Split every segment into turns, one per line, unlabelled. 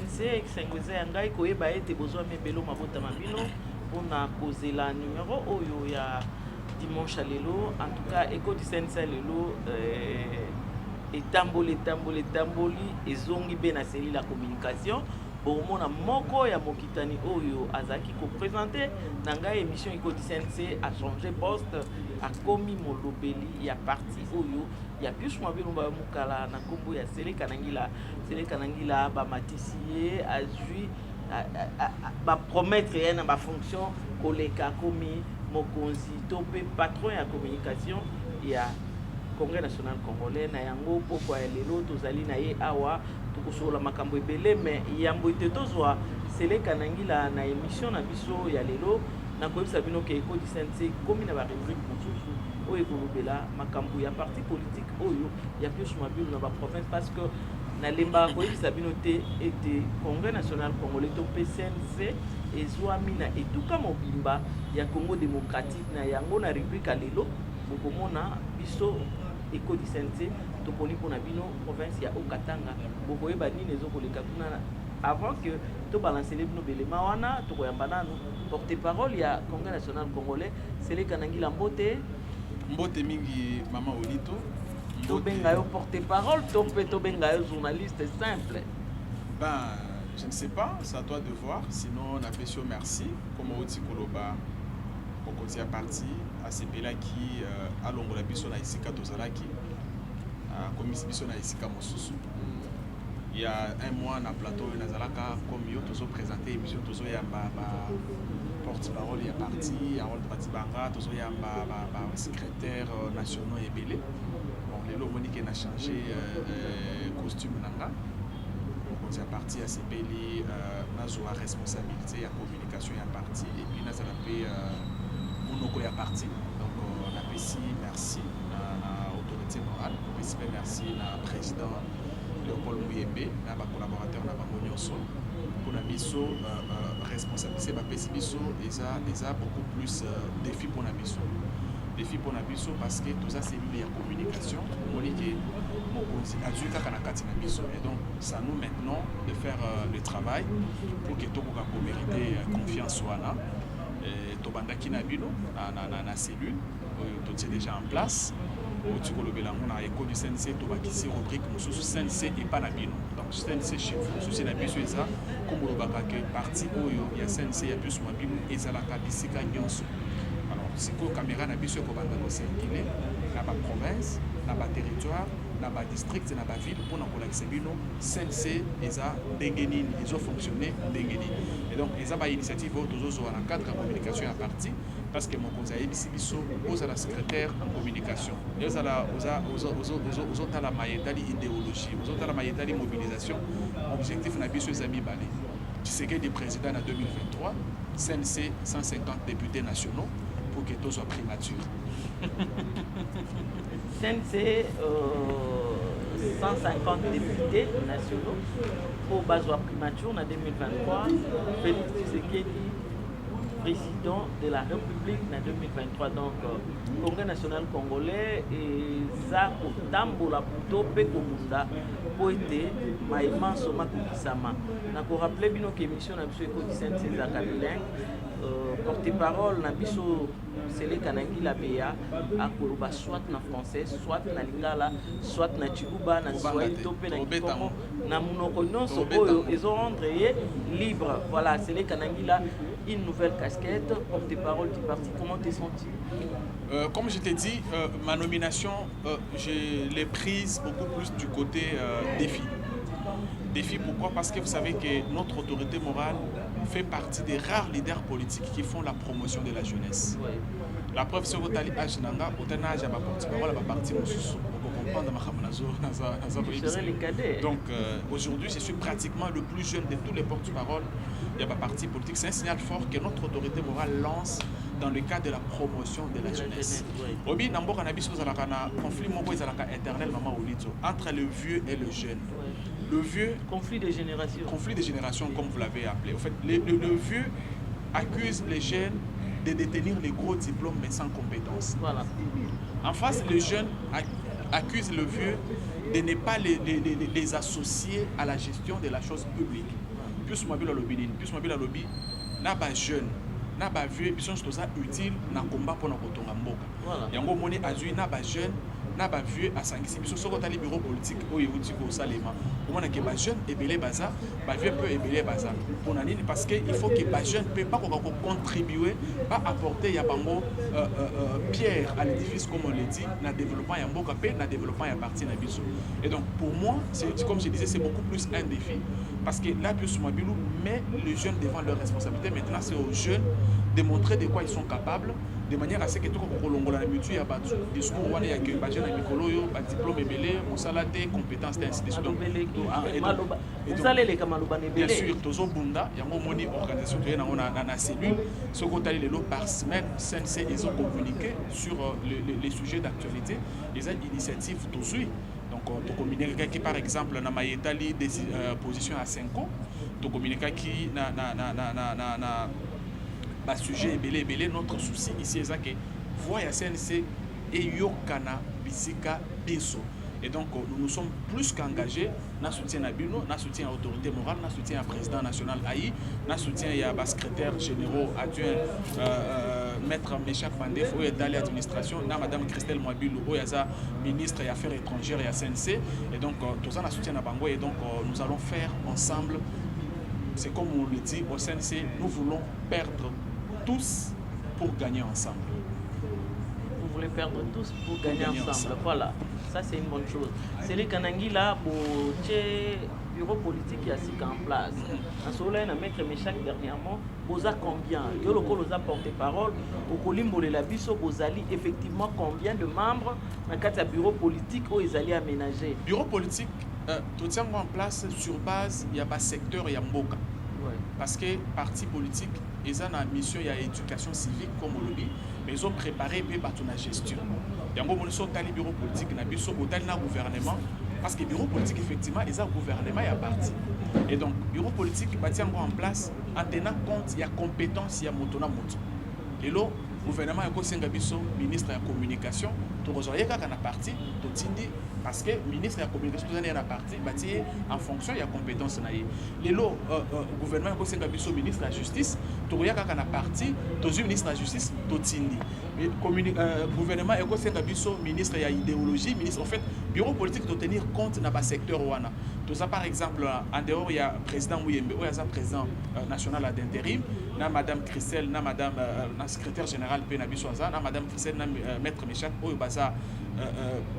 CNC Sengweze Yangai koyeba ete besoin mebelo mabota mabino pona kozela numéro oyo ya dimanche lelo. En tout cas éco du CNC lelo etamboli ezongi be na seli la communication. Bon, na moko ya mokitani oyo azaki ko présenter nanga émission Iko du CNC a changé poste a komi molobeli ya parti oyo ya plus mwa bilumba mukala na kombo ya Seleka Nangila ba matisier a jui ba promettre yana ba fonction koleka komi mokonzi to pe patron ya communication ya Congrès national congolais na yango poko ya lelo tozali na ye awa tukusola makambo ebele mais yambo ite tozwa Seleka Nangila na émission na biso ya lelo na koyebisa bino ke Eko du CNC komi na ba rubrique mosusu oyo ekolobela makambo ya parti politique oyo ya pio sumabilo na ba province parce que na lemba koyebisa bino te ete Congrès national congolais to PCNC ezwami na etuka mobimba ya Congo démocratique na yango na rubrique lelo bokomona biso Eko du CNC toponi pona bino province ya Okatanga bokoyeba nini ezokoleka kuna avant que to balancer bino belema wana tokoyamba nanu porte-parole ya Congrès national congolais Seleka Nangila
Mbote mingi Mama Olito
to benga yo porte-parole to benga yo journaliste simple.
Ben je ne sais pas, c'est à toi de voir, sinon on a fait sur merci comme Oti Koloba au côté parti à ces pays là qui à l'ongola biso na isika tozalaki comme biso na isika mosusu. Il y a un mois na plateau nazalaka comme yo tozo présenter émission tozo yamba porte-parole ya parti ya rôle parti banga tozo yamba secrétaire national ebele. Bon lelo Monique n'a changé costume nanga. On a parti à ces pays nazwa responsabilité ya communication ya parti et puis nazala pe monoko ya parti. Donc on apprécie merci à autorité morale, on apprécie merci à président Léopold Mouyembe, à ma collaborateur na bango nyonso pour la biso responsabilité ba pesi biso eza beaucoup plus défi pour la biso. Défi pour la biso parce que tout ça c'est lié à communication. On dit que et donc ça nous maintenant de faire le travail pour que tout le monde mérite confiance soit là. Tobandaki na bino na cellule tout est déjà en place. Tu kolobela ngona Eko du CNC tobakisi rubrique mususu CNC et pas na bino. Donc CNC chez vous souci na biso eza comme lobaka que parti oyo ya CNC ya biso mabino ezalaka bisika nyonso. Alors siko caméra na biso ko banda ko circuler na ba province, na ba territoire, na ba district, na ba ville pour na kolakisa bino CNC eza dengeni ils ont fonctionné dengeni. Et donc eza ba initiative tozo na cadre de communication à parti parce que mon conseiller biso aux la secrétaire en communication. Ils ont la maïetali idéologie, ils ont la maïetali mobilisation. Objectif na biso ezami balé. Tu sais que le président en 2023, CNC 150 députés nationaux pour que tout soit primature.
CNC 150 députés nationaux pour Bazoa primature en 2023. Félix Tshisekedi, président de la République en 2023. Donc, Congrès national congolais et Zako Tambola Puto Pekomunda pour être Maïman Soma Kukisama. Je rappelle bien que l'émission n'a pas été CNC Zaka bilingue. Porte-parole na biso Seleka Nangila Beya a koloba soit na français, soit na lingala, soit na chiluba, na swahili topé na kikongo na munoko nyonso oyo ezo rendre libre. Voilà, Seleka Nangila, une nouvelle casquette, porte-parole du parti. Comment t'es senti?
Comme je t'ai dit, ma nomination, je l'ai prise beaucoup plus du côté défi. Défi pourquoi? Parce que vous savez que notre autorité morale fait partie des rares leaders politiques qui font la promotion de la jeunesse. Oui. La preuve, c'est que vous avez âge nanga, vous avez âge à ma porte-parole, à ma partie mosusu. Donc aujourd'hui, je suis pratiquement le plus jeune de tous les porte-paroles de ma partie politique. C'est un signal fort que notre autorité morale lance dans le cadre de la promotion de la jeunesse. Obi Namboka Nabiso Zalakana, conflit éternel entre le vieux et le jeune. Le vieux...
Conflit de génération.
Conflit de génération, comme vous l'avez appelé. En fait, le vieux accuse les jeunes de détenir les gros diplômes mais sans compétences.
Voilà.
En face, les jeunes accusent le vieux de ne pas les associer à la gestion de la chose publique. plus mobile lobby nini plus mobile lobby na ba jeune na ba vieux biso toza utile na combat pour na kotonga mboka yango moni azui na ba jeune na ba vieux asangisi biso soko tali bureau politique oyo uti ko salema omona ke ba jeune ebele baza ba vieux peu ebele baza pona nini parce que il faut que ba jeune peut pas contribuer pas apporter ya bango pierre à l'édifice comme on le dit na développement ya mboka pe na développement ya parti na biso. Et donc pour moi c'est comme je disais c'est beaucoup plus un défi parce que là plus Mabilou met les jeunes devant leurs responsabilités. Maintenant c'est aux jeunes de montrer de quoi ils sont capables de manière à ce que tout le monde a l'habitude à battre discours où il y a que les jeunes mikolo ba diplôme ebele mosalate compétences ainsi de suite.
Vous allez les kamalobane
bien sûr tozo bunda yango moni organisation to na na cellule ce qu'on tali le par semaine CNC ils ont communiqué sur les sujets d'actualité les initiatives tozui. Donc to communiquer qui par exemple na mayetali des positions à 5 ans to communiquer qui na bah, sujet belé notre souci ici est que voya CNC et yokana bisika biso. Et donc nous nous sommes plus qu'engagés na soutien à Bino, na soutien à l'autorité morale, na soutien à président national AI, na soutien à secrétaire généraux adjoint maître Méchac Mandef ou à l'administration, na madame Christelle Mwabilou ou à ministre des Affaires étrangères et à CNC. Et donc tout ça na soutien à Bango et donc nous allons faire ensemble. C'est comme on le dit au CNC, nous voulons perdre tous pour gagner ensemble.
Vous voulez perdre tous pour gagner ensemble. Voilà, ça c'est une bonne chose. C'est les Kanangi là, pour le bureau politique qui a six en place. En cela, on a maître Méchac dernièrement. Vous avez combien? Yo le col a porté parole. Au Colimbo de la Bisso, vous allez effectivement combien de membres dans le bureau politique où ils allaient aménager?
Bureau politique, tout ça en place sur base, il y a pas secteur, il y a Mboka. Parce que parti politique, ils ont une mission, il y a éducation civique comme on le dit, mais ils ont préparé par la gestion. Il y a un bureau politique, il y a un gouvernement, parce que le bureau politique, effectivement, ils ont un gouvernement et un parti. Et donc, le bureau politique, il y a en place, en tenant compte, il y a compétence, il y a motona moto. Et là, le gouvernement a un ministre de la communication, tout le monde a un parti, tout le parce que le ministre de la communication est un parti en fonction de la compétence. Le gouvernement a un ministre de la justice, tout le monde a un parti, tout le ministre de la justice, tout le gouvernement a un ministre de l'idéologie, en fait, le bureau politique doit tenir compte dans le secteur. Tout ça, par exemple, en dehors, il y a le président Mouyembe, il y a le président national d'intérim, il y a Mme Christelle, il y a Mme secrétaire générale Pénabisoisa, il y a Mme Christelle, il y a Maître Méchac, il y a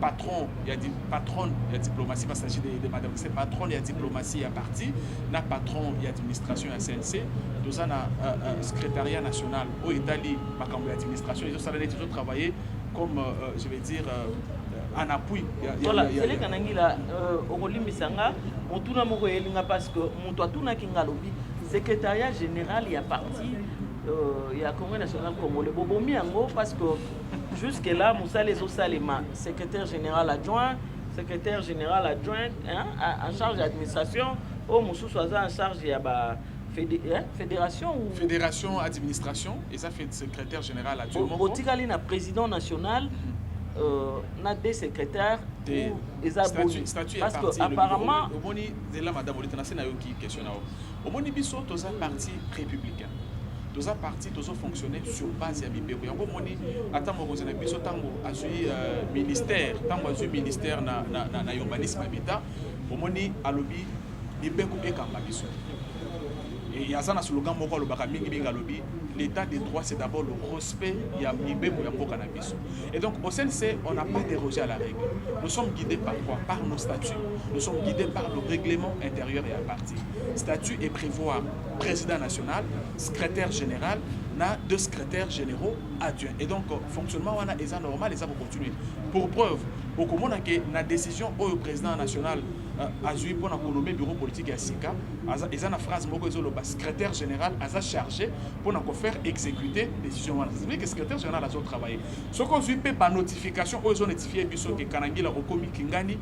patron, il y a patron, il y a diplomatie, parce qu'il s'agit de Mme Christelle, patron, il y a diplomatie, il y a parti, il y a patron, il y a administration, il y a CNC, tout ça, il y a secrétariat national, il y a administration, ils ont travaillé comme, je vais dire, en appui.
Voilà, c'est les Kanangi là, au Limbisanga, on tourne à parce que mon toit tourne à Kingalobi, secrétariat général, il y a parti, il y a Congrès national comme le Bobomi Ango, parce que jusque-là, Moussa les Osalema, secrétaire général adjoint, en charge de l'administration, au Moussou Soaza en charge de la fédération ou
fédération administration, et ça fait secrétaire général adjoint.
Botikali na président national. Na des secrétaires
statut
parce que apparemment
omoni zela madame olitana c'est na yo qui question na omoni biso toza parti républicain toza parti tozo fonctionner sur base ya bibeko yango omoni ata mokonzi na biso tango azui ministère na urbanisme habitat omoni alobi bibeko ekamba biso et il y a ça sur le slogan moko alobaka mingi mingi alobi l'état des droits c'est d'abord le respect ya mibeko ya mboka na biso. Et donc au CNC on n'a pas dérogé à la règle. Nous sommes guidés par quoi? Par nos statuts. Nous sommes guidés par le règlement intérieur et à parti. Statut et prévoir président national, secrétaire général, na deux secrétaires généraux adjoints. Et donc fonctionnement on a ça normal et ça va continuer. Pour preuve, au commun na décision au président national a joué pour nommer bureau politique à Sika, ils ont une phrase le secrétaire général a chargé pour faire exécuter décision. C'est vrai que le secrétaire général a travaillé. Ce qu'on suit par notification, ils ont notifié que Kanangi la Okomi Kingani,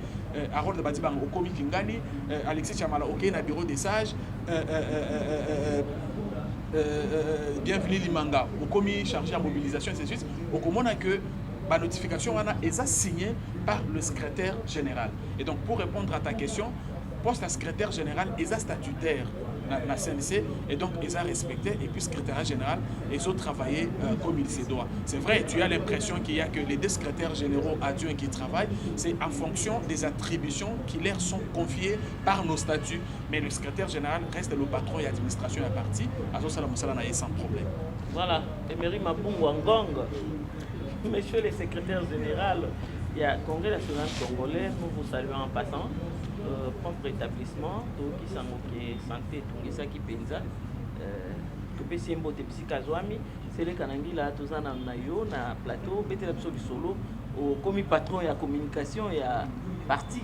Harold Batibang Okomi Kingani, Alexis Chamala OK na bureau des sages, bienvenue Limanga, Okomi chargé à mobilisation et ainsi de suite. Au commun que la notification est signée par le secrétaire général. Et donc, pour répondre à ta question, poste à secrétaire général est statutaire la CNC, et donc ils ont respecté, et puis le secrétaire général, ils ont travaillé comme il se doit. C'est vrai, tu as l'impression qu'il y a que les deux secrétaires généraux adjoints qui travaillent, c'est en fonction des attributions qui leur sont confiées par nos statuts, mais le secrétaire général reste le patron et l'administration à partie, à ce sans problème.
Voilà, Emery Mabungu Ngong, monsieur le secrétaire général, il y a Congrès national congolais, nous vous saluons en passant. Propre établissement, qui sont santé, tout ça qui pensa. Tu peux si mbote psychazwami, c'est le kanangi là, tous en nayo na plateau, bête du solo, au commis patron et à communication et à parti.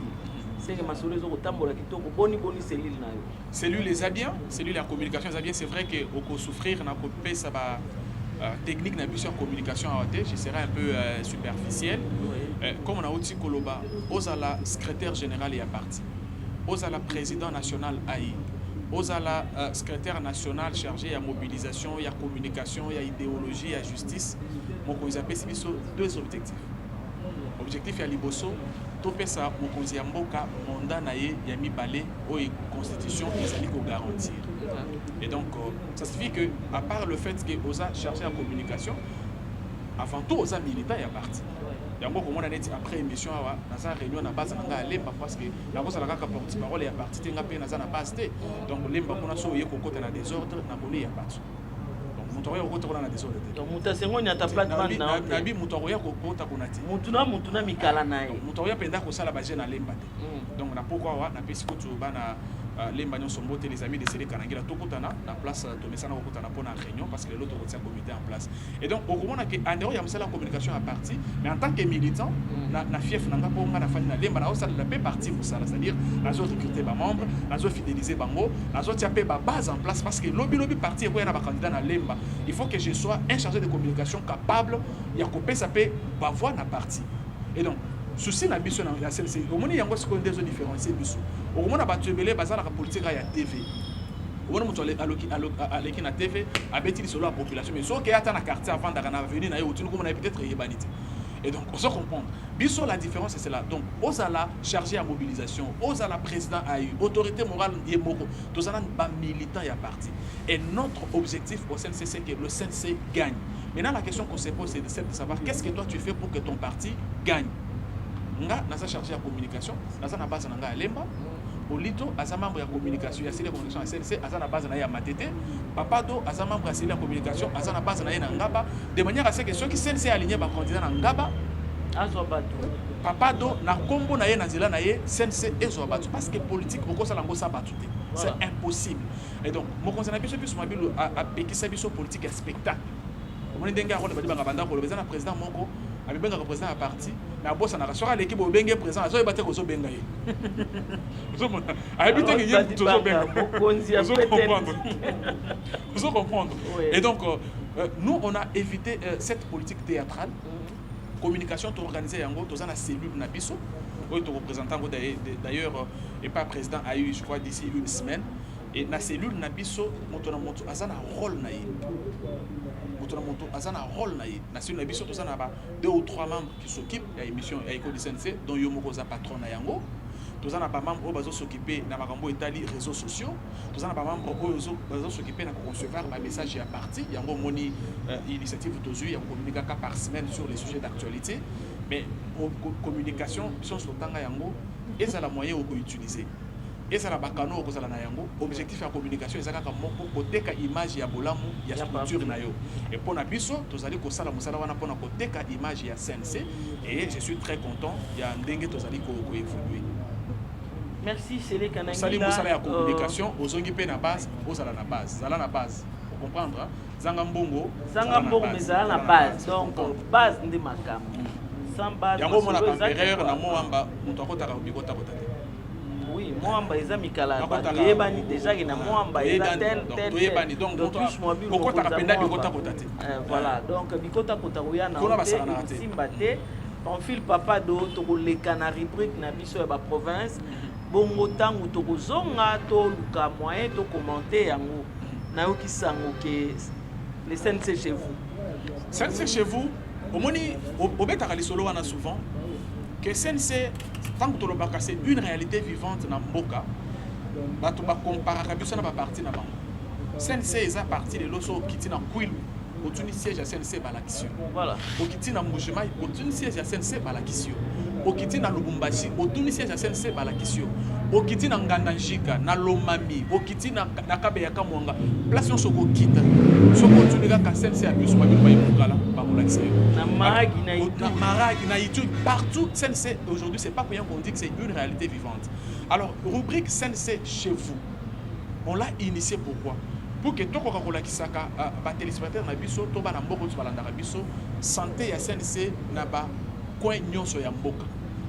C'est que ma solo zo tambola qui toko boni cellule nayo.
Cellule les a bien, cellule la communication les a bien. C'est vrai que au co souffrir na copé ça va technique na en communication à OT, je serai un peu superficiel. Oui. Comme on a aussi Koloba, Ozala secrétaire général et à parti. Ozala président national AI. Ozala secrétaire national chargé à mobilisation, il y a communication, il y a idéologie, il y a justice. Mon ils appellent deux objectifs. Objectif à Liboso, topé ça mon konzi mboka mandat naé ya mibale o constitution ezali ko garantir. Et donc ça signifie que à part le fait que Oza chargé en communication, avant tout Oza militant et à parti. Yango comme on a dit après émission awa na réunion na base na lemba parce que la bossa la kaka porte parole et à parti tenga pe na za na base te. Donc lemba kuna so ye kokota na désordre na boni ya parti. Mutoya kokota na désordre te.
Donc mutasengo nya ta plateforme na
nabi mutoya kokota kuna te.
Mutuna mikala nae.
Mutoya penda ko sala baje na lemba te. Donc na pourquoi wa na pesi ko tuba na lemba nyo sombote les amis de Sélé Kanangila tokotana na place to mesana kokotana pour la réunion parce que l'autre retient comité en place. Et donc au moment que en dehors il y a la communication à parti mais en tant que militant na fief nanga pour nga na fani na lemba na osa la paix parti pour ça, c'est-à-dire la zone recruter ba membre, la zone fidéliser bango, la zone tiapé ba base en place parce que lobby parti ko na ba candidat na lemba. Il faut que je sois un chargé de communication capable ya kopé ça peut ba voix na parti. Et donc souci na biso na la CNC au moni yango ce qu'on des différencier biso au mona ba tebele bazala ka politique ya TV au mona mutu aleki na TV abeti solo la population mais so ke ata na quartier avant d'arriver venir na yo tunu comme na peut-être yebanité. Et donc on se comprend biso la différence c'est là donc ozala chargé à mobilisation ozala président AU autorité morale yemoko tozala ba militant ya parti et notre objectif au CNC c'est que le CNC gagne. Maintenant la question qu'on se pose c'est de savoir qu'est-ce que toi tu fais pour que ton parti gagne. Nga nasa chargé à communication nasa na base nanga lemba Olito asa membre ya communication ya cellule de communication ya CNC asa na base na ya matete Papado asa membre ya cellule de communication asa na base na ya ngaba de manière à ce que ceux qui CNC aligné ba candidat na ngaba
azo batu
Papado na kombo na ye na zela na ye CNC ezo batu parce que politique oko sala ngo sa batu te c'est impossible. Et donc mon conseil na biso biso mabilo a pekisa biso politique spectacle on denga ko le banga banda ko le président moko abi benga président à parti na bossa na rasura l'équipe au benga président azo ebate ko zo benga ye zo mona abi te que zo benga zo comprendre et donc nous on a évité cette politique théâtrale communication to organiser yango to za na cellule na biso o to représentant d'ailleurs et pas président a eu je crois d'ici une semaine et na cellule na biso moto na moto azana rôle na ye moto na moto azana rôle na ye na cellule na biso to za na ba 2 ou 3 membres qui s'occupent ya émission ya école du CNC dont yo moko za patron na yango to za na ba membres o bazo s'occuper na makambo etali réseaux sociaux to za na ba membres o bazo s'occuper na concevoir ba message ya parti yango moni initiative to zu ya communiquer par semaine sur les sujets d'actualité mais communication biso so tanga yango ezala moyen o ko utiliser. Et ça la bakano au kozala na yango objectif ya communication ezaka ka moko koteka image ya bolamu ya structure na yo et pour na biso tozali ko sala musala wana pona koteka image ya CNC et je suis très content ya ndenge tozali ko évoluer.
Merci Sélé Kanangila.
Sali musala ya communication ozongi pe na base ozala na base zala na base pour comprendre zanga mbongo
mais zala na base donc base ndi makambo sans base
yango mona ka erreur na mo amba muto akotaka bikota kota.
Oui, Moamba est Mikala. Yebani déjà qui na Moamba est tel.
Yebani donc
plus mobile.
Pourquoi t'as appelé Bikota Kotate?
Voilà, donc Bikota Kotaouya na Simbate. On file papa do to les Canaries briques na biso ya ba province. Bongo tangu to zonga to luka moyen to commenter yango. Na yo ki sango ke les CNC chez vous.
CNC chez vous, au moni au betaka lisolo wana souvent que CNC tant que c'est une réalité vivante dans Mboka, bato bakomparaka biso na baparti na bango. CNC eza parti lelo so okiti na Kwilu otuni siège ya CNC balakisi yo.
Voilà.
Okiti na Mbujimayi otuni siège ya CNC balakisi yo. Okiti na Lubumbashi otuni siège ya CNC balakisi yo. Okiti na Nganda-Njika na Lomami okiti na Kabeya Kamwanga place nyonso okokita soko otuni kaka CNC ya biso bayimukala bakolakisa yo.
Na Maragi na Ituri.
Na Maragi na Ituri partout CNC aujourd'hui c'est pas pour rien qu'on dit que c'est une réalité vivante. Alors rubrique CNC chez vous on l'a initié pourquoi? Pour que toko kakola kisaka ba téléspectateurs na biso to bana mboko to balanda biso santé ya CNC na ba coin nyonso ya mboka.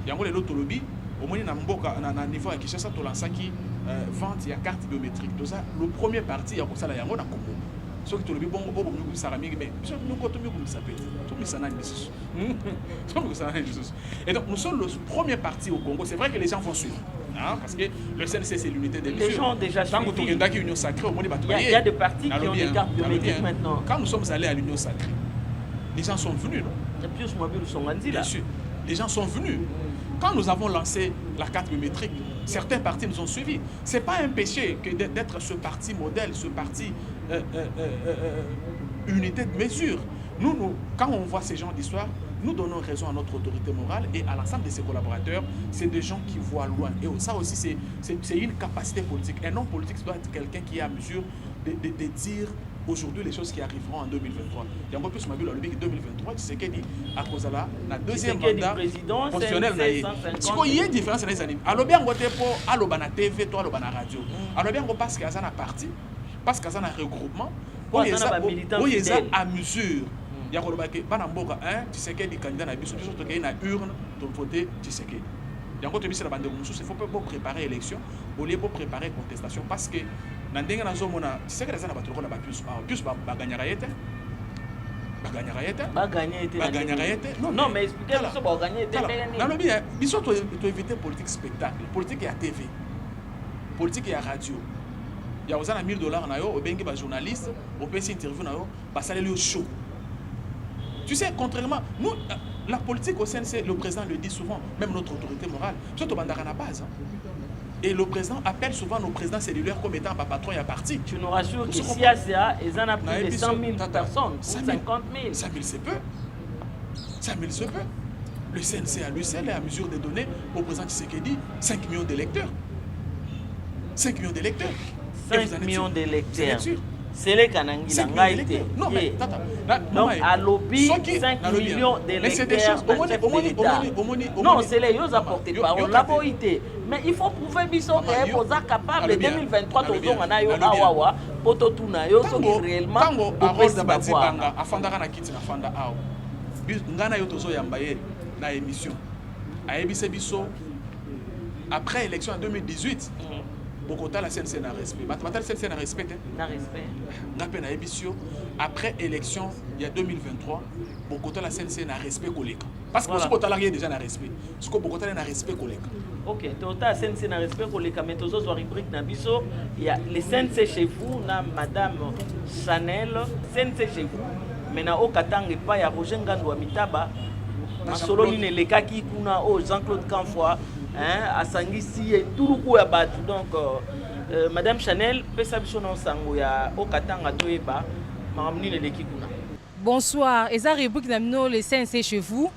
Yango lelo tolobi omoni na mboka na niveau ya Kinshasa to lansaki vente ya carte biométrique. To ça le premier parti ya kosala yango na Congo. Ce qui tolobi bongo bobo mi kusara mingi mais biso nous ko to mi kumisa pe. To mi sana biso. To mi kusana biso. Et donc nous sommes le premier parti au Congo. C'est vrai que les gens vont suivre. Hein, parce que le CNC c'est l'unité des mesures.
Les gens ont déjà suivi. Il y a des partis qui ont des cartes biométriques maintenant.
Quand nous sommes allés à l'Union sacrée, les gens sont venus.
Bien
sûr, les gens sont venus. Quand nous avons lancé la carte biométrique, certains partis nous ont suivis. Ce n'est pas un péché que d'être ce parti modèle, ce parti unité de mesure. Nous, quand on voit ces gens d'histoire, nous donnons raison à notre autorité morale et à l'ensemble de ses collaborateurs. C'est des gens qui voient loin. Et ça aussi, c'est une capacité politique. Un homme politique doit être quelqu'un qui est à mesure de dire aujourd'hui les choses qui arriveront en 2023. Il y a un peu plus ma ville, le 2023, tu sais qu'il dit à cause de la deuxième mandat constitutionnel. Il y a une différence dans les années. Alors bien, on vote pour Alobana TV, toi, Alobana Radio. Alors bien, on passe qu'à ça na parti, passe qu'à ça na regroupement. Où il y a à mesure. Il y a tu sais qu'il y a des candidats qui na urne pour voter, tu sais qu'il y a il faut pas préparer l'élection au lieu de préparer contestation parce que dans tu sais que les gens
non mais expliquez-moi ça va gagner
il faut éviter politique spectacle politique et à TV politique et à radio. Il y a $1000 na yo au bengi ba journaliste au PC interview na yo ba salé le show. Tu sais, contrairement, nous, la politique au CNC, le président le dit souvent, même notre autorité morale, c'est au bandara à la base. Et le président appelle souvent nos présidents cellulaires comme étant patron et à parti.
Tu nous rassures qu'ici à CA, ils en ont plus de 100 000 personnes, 50 000.
100 000 c'est peu. 100 000 c'est peu. Le CNC à lui seul est à mesure de donner au président Tshisekedi 5 millions d'électeurs. 5 millions d'électeurs.
5 millions d'électeurs. C'est les Kanangi Langaïté.
Non, mais
donc à lobby 5 millions d'électeurs. Non, c'est les eux apportés par la boïté. Mais il faut prouver Bissot est capable de 2023 on a eu Awawa, Pototuna, yo réellement.
Tango arrose d'abati banga, afandaka na kiti na fanda awa. Ngana yo tozo yambaye na émission. A ebise biso après élection en 2018. Bogota la CNC n'a respect. Maintenant la CNC n'a respect.
N'a respect.
Na émission après élection il y a 2023, Bogota la CNC n'a respect collègue. Parce que ce Bogota là déjà n'a respect. Ce que Bogota n'a respect collègue.
OK, Tota CNC n'a respect collègue mais tozo zo rubrique na biso, il y a les CNC chez vous na madame Chanel, CNC chez vous. Mais na Okatanga pa ya Roger Ngando wa Mitaba. Masolo ni lekaki kuna o Jean-Claude Canfoy. Hein, à Sangisi et tout le coup à battre. Donc, Madame Chanel,
bonsoir, et ça réplique le CNC chez vous.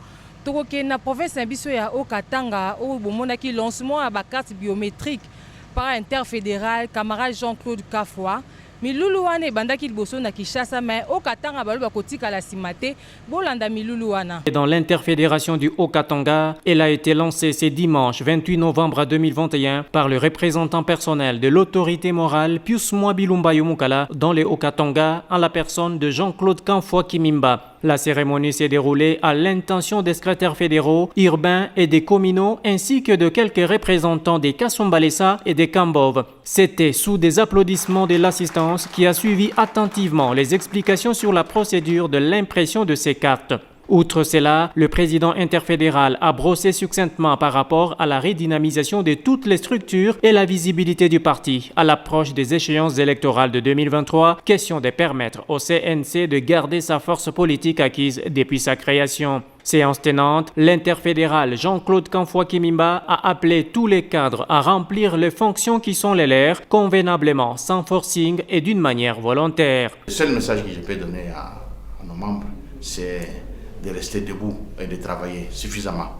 Donc, la province de Okatanga, où on a qui lancement à la carte biométrique par interfédéral, camarade Jean-Claude Canfoy. Miloulouane bandaki liboso na Kinshasa mais Okatanga baloba kotika la simate bolanda Miloulouana.
Dans l'interfédération du Haut-Katanga, elle a été lancée ce dimanche 28 novembre 2021 par le représentant personnel de l'autorité morale Pius Mwabulumba Yomukala dans le Haut-Katanga en la personne de Jean-Claude Canfoy Kimimba. La cérémonie s'est déroulée à l'intention des secrétaires fédéraux, urbains et des communaux ainsi que de quelques représentants des Kasumbalesa et des Kambov. C'était sous des applaudissements de l'assistance qui a suivi attentivement les explications sur la procédure de l'impression de ces cartes. Outre cela, le président interfédéral a brossé succinctement par rapport à la redynamisation de toutes les structures et la visibilité du parti à l'approche des échéances électorales de 2023, question de permettre au CNC de garder sa force politique acquise depuis sa création. Séance tenante, l'interfédéral Jean-Claude Kanfoua Kimimba a appelé tous les cadres à remplir les fonctions qui sont les leurs convenablement, sans forcing et d'une manière volontaire.
Le seul message que je peux donner à nos membres, c'est de rester debout et de travailler suffisamment.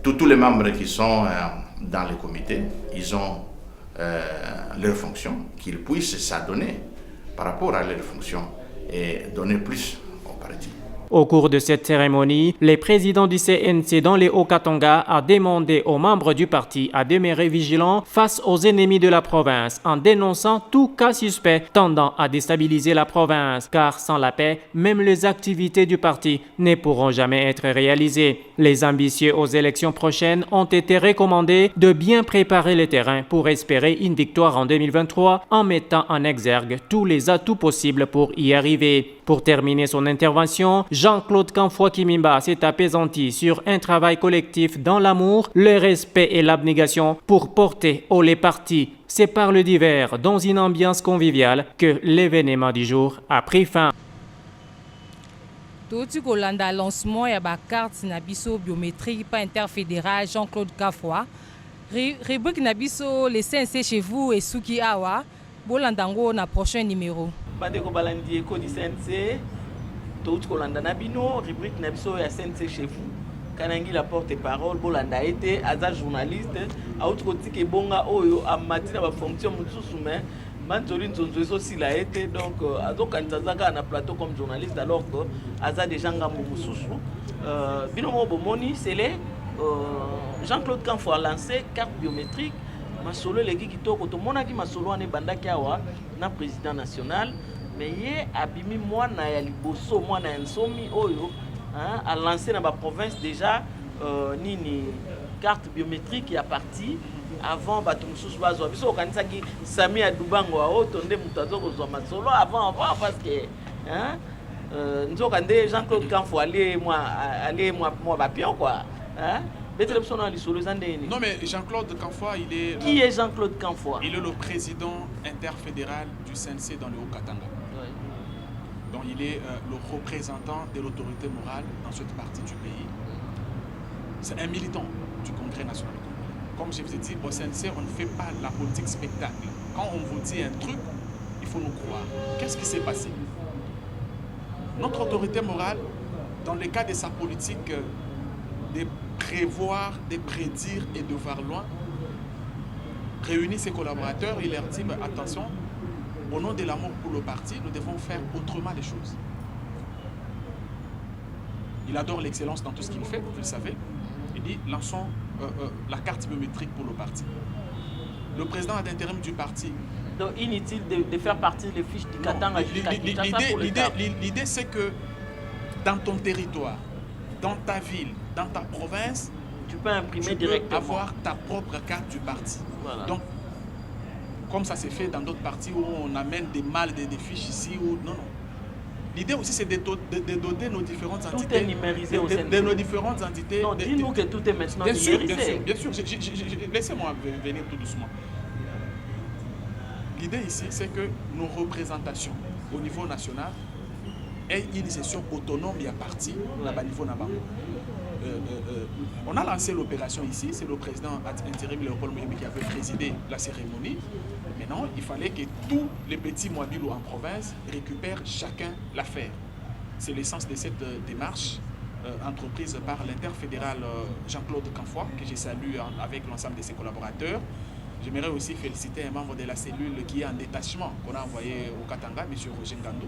Tous les membres qui sont dans le comité, ils ont leurs fonctions, qu'ils puissent s'adonner par rapport à leurs fonctions et donner plus au parti.
Au cours de cette cérémonie, le président du CNC dans les Haut-Katanga a demandé aux membres du parti à demeurer vigilants face aux ennemis de la province en dénonçant tout cas suspect tendant à déstabiliser la province, car sans la paix, même les activités du parti ne pourront jamais être réalisées. Les ambitieux aux élections prochaines ont été recommandés de bien préparer le terrain pour espérer une victoire en 2023 en mettant en exergue tous les atouts possibles pour y arriver. Pour terminer son intervention, Jean-Claude Kanfoua Kimimba s'est apaisanti sur un travail collectif dans l'amour, le respect et l'abnégation pour porter haut les partis. C'est par le divers, dans une ambiance conviviale, que l'événement du jour a pris fin.
Tout le lancement de la carte biométrique par interfédéral Jean-Claude Kanfoua. Rubrique Nabiso, les CNC chez vous et Suki Awa, Bolandango na prochain numéro.
Bandeko balandi eko di CNC, tout kolanda na bino, rubrique na biso ya CNC chez vous. Kanangi la porte-parole, bolanda été, aza journaliste, autre côté que bonga oyo amati na ba fonction mususu mais Manzoli nzonzo aussi la été donc azo kanzazaka na plateau comme journaliste alors que aza déjà ngambo mususu. Bino mo bomoni c'est les Jean-Claude Kanfoua a lancé carte biométrique. Masolo leki kitoko to monaki masolo ane bandaki awa na président national mais ye abimi mwana ya liboso mwana ya nsomi oyo a lancé na ba province déjà nini carte biométrique ya parti avant bato mususu bazwa biso okanisaki Sami Adubango ao tonde mutazo kozwa masolo avant parce que nzoka nde Jean-Claude Kanfoua allé moi ba pion quoi
Non mais Jean-Claude Kanfoua, il est...
Qui est Jean-Claude Kanfoua?
Il est le président interfédéral du CNC dans le Haut-Katanga. Oui. Donc il est le représentant de l'autorité morale dans cette partie du pays. C'est un militant du Congrès national. Comme je vous ai dit, au CNC, on ne fait pas la politique spectacle. Quand on vous dit un truc, il faut nous croire. Qu'est-ce qui s'est passé? Notre autorité morale, dans le cas de sa politique de prévoir, de prédire et de voir loin, réunit ses collaborateurs et leur dit attention, au nom de l'amour pour le parti, nous devons faire autrement les choses. Il adore l'excellence dans tout ce qu'il fait, vous le savez. Il dit lançons la carte biométrique pour le parti. Le président d'intérim du parti.
Donc inutile de faire partir les fiches du Katanga jusqu'à Kinshasa pour le cap.
L'idée c'est que dans ton territoire, dans ta ville, dans ta province,
tu peux imprimer directement.
Avoir ta propre carte du parti. Voilà. Donc, comme ça s'est fait dans d'autres partis où on amène des malles, des fiches ici, ou non. L'idée aussi c'est de doter nos différentes entités.
Tout est numérisé au CNC.
De nos différentes entités.
Non, dis-nous que tout est maintenant
numérisé. Bien sûr. Laissez-moi venir tout doucement. L'idée ici c'est que nos représentations au niveau national aient une session autonome et à parti là-bas niveau Nabango. On a lancé l'opération ici, c'est le président intérim Léopold Mouyembe qui avait présidé la cérémonie. Maintenant, il fallait que tous les petits mobiles en province récupèrent chacun l'affaire. C'est l'essence de cette démarche entreprise par l'interfédéral Jean-Claude Kanfoua, que je salue avec l'ensemble de ses collaborateurs. J'aimerais aussi féliciter un membre de la cellule qui est en détachement, qu'on a envoyé au Katanga, M. Roger Ngandou,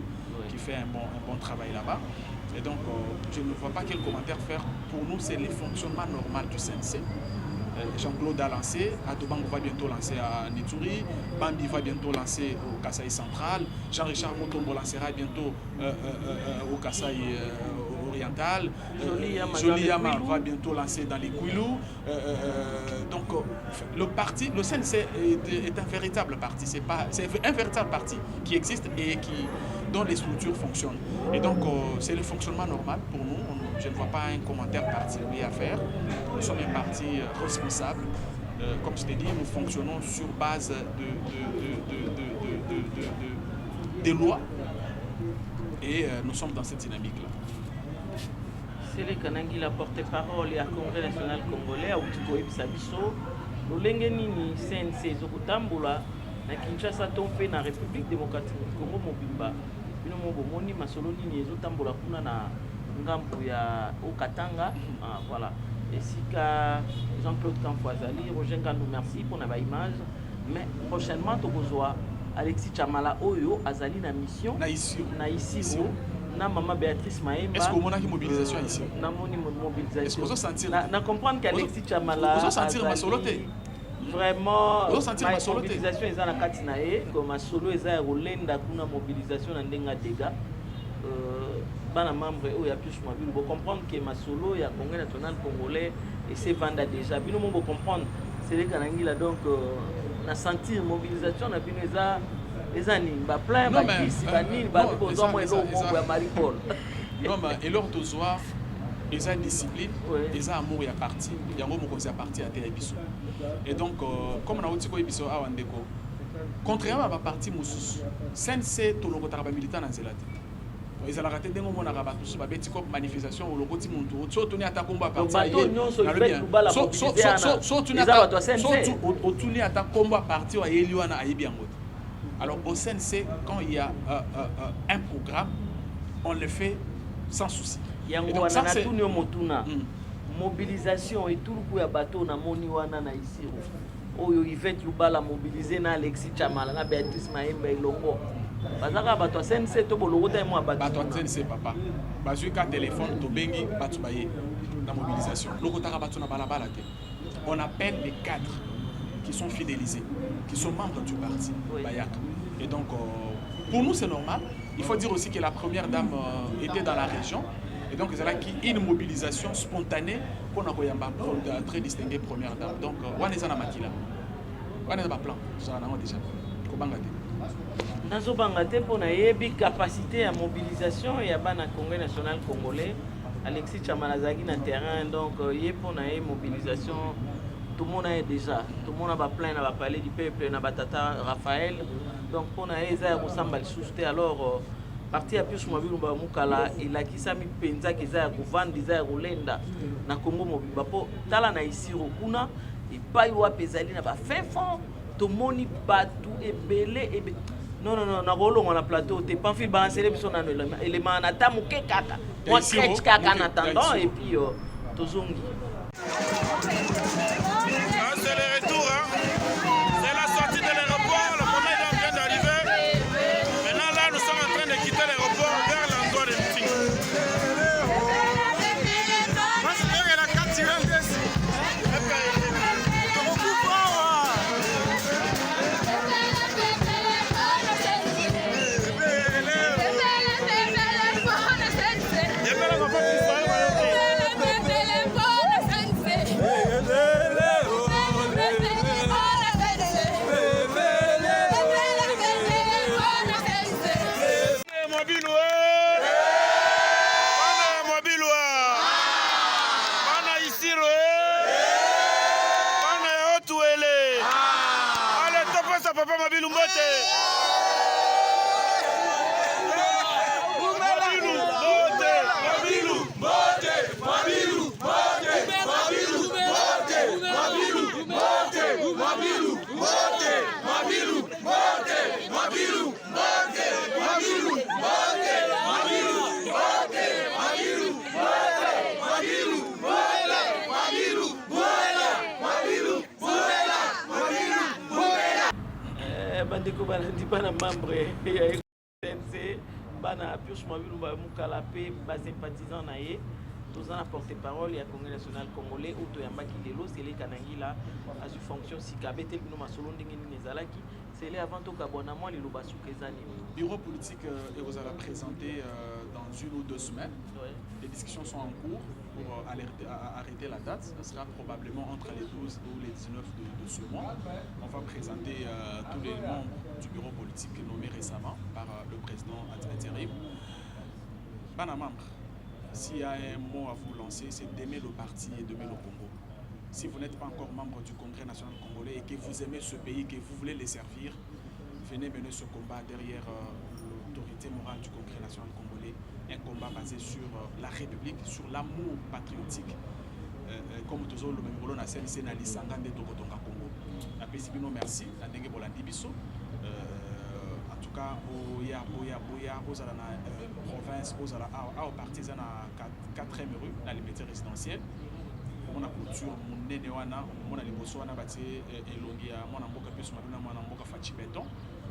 qui fait un bon travail là-bas. Et donc, je ne vois pas quel commentaire faire. Pour nous, c'est le fonctionnement normal du CNC. Jean-Claude a lancé, Adobango va bientôt lancer à Nituri, Bambi va bientôt lancer au Kasaï central, Jean-Richard Motombo lancera bientôt au Kasaï oriental, Jolie Yama va bientôt lancer dans les Kouilou. Donc, le parti, le CNC est un véritable parti, c'est un véritable parti qui existe et dont les structures fonctionnent. Et donc, c'est le fonctionnement normal pour nous. Je ne vois pas un commentaire particulier à faire. Nous sommes un parti responsable. Comme je t'ai dit, nous fonctionnons sur base des lois. Et nous sommes dans cette dynamique-là.
c'est le kanangi la porte-parole ya Congrès national congolais auti koyebisa biso lolenge nini CNC ezokotambula na Kinshasa to mpe na République démocratique du Congo mobimba bino mo bomoni masolo nini ezotambola kuna na ngambo ya Okatanga. Voilà, esika Jean-Claude Kamfouazali, Roger Ngandou, merci pour na ba image, mais prochainement tokozwa Alexis Chamala oyo azali na mission
na ici
na maman Béatrice Maemba.
Est-ce que vous avez une mobilisation ici?
Na moni mobilisation.
Est-ce que vous sentez
na comprendre qu'Alexis Chamala
vous sentez masolo te?
Vraiment
vous sentez masolo te?
Mobilisation eza na kati na ye comme masolo eza ya rolenda kuna mobilisation na ndenga dega bana membre oyo ya plus mobile vous comprendre que masolo ya Congrès national congolais et c'est vanda déjà bino mo comprendre c'est les kanangila donc na sentir mobilisation na bino eza ni ba plein ba kisi ba nini ba bozo mo elo mo ya Marie-Paul
non mais et leur dozoa eza discipline eza amour ya parti yango mo konza parti à terre biso et donc comme na otiko biso awa ndeko contrairement à ba parti mususu CNC to loko taraba militant na zelate ils ont raté des moments na bato so babeti ko manifestation au lokoti muntu so tuni ata komba parti so tuni ata komba parti wa yeliwa na ayebi yango. Alors au CNC quand il y a un programme on le fait sans souci.
Et donc ça c'est mobilisation et tout le coup ya bateau na moni wana na ici oyo Yvette Lubala mobiliser na Alexis Chamala na Béatrice Maemba elongo bazaka bato CNC to bologota et moi bato
CNC papa bazui ka téléphone to bengi bato baye na mobilisation lokotaka bato na balabala te on appelle les cadres qui sont fidélisés qui sont membres du parti Bayaka et donc pour nous c'est normal. Il faut dire aussi que la première dame était dans la région et donc c'est là qu'il y a une mobilisation spontanée pour la très distinguée première dame. Donc on est dans Makila. On est dans le plan. Déjà.
Nazo bangate pour na yebi capacité à mobilisation et à bana Congrès national congolais Alexis Chamala zagi na terrain donc yé pour na mobilisation tout le monde est déjà tout le monde a plein na parler du peuple na batata Raphaël donc pour na eza ressemble al souster alors parti à plus mobile ba mukala elakisa mi penza kiza ya kuvanda za rolenda na Congo mobile po tala na isiro kuna epai wa pezali na ba fin fond to moni batu ebele non na rolongo na plateau te pamphile balancer biso na élément na tamuke kaka moi crèche kaka en attendant et puis tozongi.
C'est le retour, hein. C'est la sortie de l'aéroport, le premier avion vient d'arriver. Maintenant là, nous sommes en train de quitter l'aéroport vers l'endroit des meetings. Papa Mabilou Mbote.
Bandeko balandi bana membre ya CNC bana Pius Mobile ba mukala pe ba sympathisant na ye toza na porte-parole ya Congrès national congolais auto yambaki lelo c'est les kanangila a su fonction sikabete bino masolo ndenge nini ezalaki c'est les avant to kabonamwa lelo basukezani.
Bureau politique vous allez présenter dans 1 ou 2 semaines. Les discussions sont en cours pour arrêter la date. Ce sera probablement entre les 12 ou les 19 de ce mois. On va présenter tous les membres du bureau politique nommés récemment par le président intérim. Bana membre, s'il y a un mot à vous lancer, c'est d'aimer le parti et d'aimer le Congo. Si vous n'êtes pas encore membre du Congrès national congolais et que vous aimez ce pays, que vous voulez les servir, venez mener ce combat derrière l'autorité l'autorité morale du Congrès national congolais, un combat basé sur la République, sur l'amour patriotique. Comme tous les membres de la CNC, na lisanga de Tokotonga Congo. La PCBino merci, la Dengue Bolandi Bisso. En tout cas, Boya, aux à la province, aux à la partisan à 4e rue, dans les métiers résidentiels. On a culture, mon nénéwana, mon aliboso, on a bâti Elongia, mon amboka plus madonna, mon amboka fachi béton.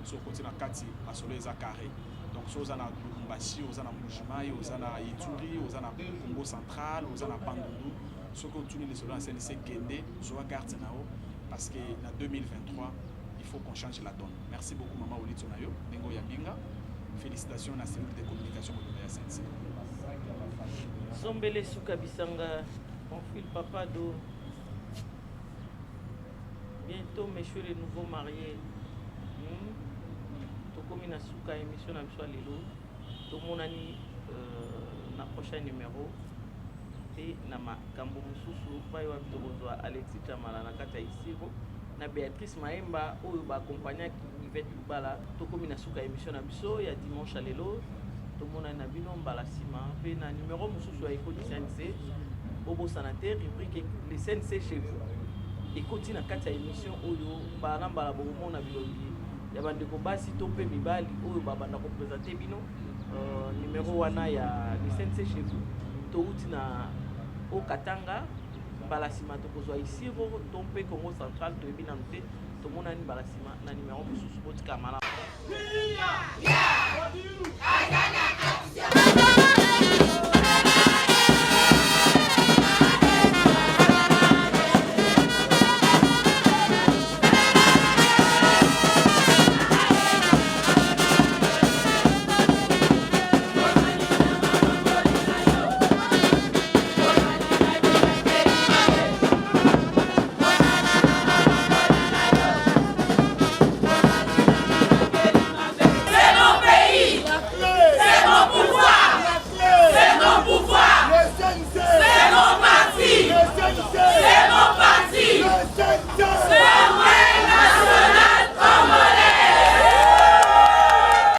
Sur le côté de Kati, à Soleza carré. Donc, aux à la Lubumbashi, aux à la Moujimaï, aux à la Ituri, aux à la Congo central, aux à la Bandundu. Ce qu'on tourne les soldats en CNC Kende, Zoa Garde Nao, parce qu'en 2023, il faut qu'on change la donne. Merci beaucoup, Maman Olito Nayo, Nengo Yambinga. Félicitations à la cellule de communication de la CNC.
Zombele Soukabisanga, mon fils Papado. Bientôt, messieurs les nouveaux mariés. Tokomi na Souka émission na biso lelo. Tomonani na prochain numéro. Et na makambo mususu pai wa bitokozwa Alexis Chamala na kata Isiro na Béatrice Maemba oyo ba accompagner Yvette Lubala tokomi na suka émission na biso ya dimanche lelo tomona na bino mbala sima pe na numéro mususu ya Ekoti CNC obo sanitaire rubrique les CNC chez vous Ekoti na kata émission oyo ba namba la bomo na bilongi ya bandeko basi to pe mibali oyo ba banda ko présenter bino numéro wana ya les CNC chez vous touti na au Katanga balasima tokozwa ici vo tompe Congo central to ebina nte tomona ni balasima na numéro mususu botika mala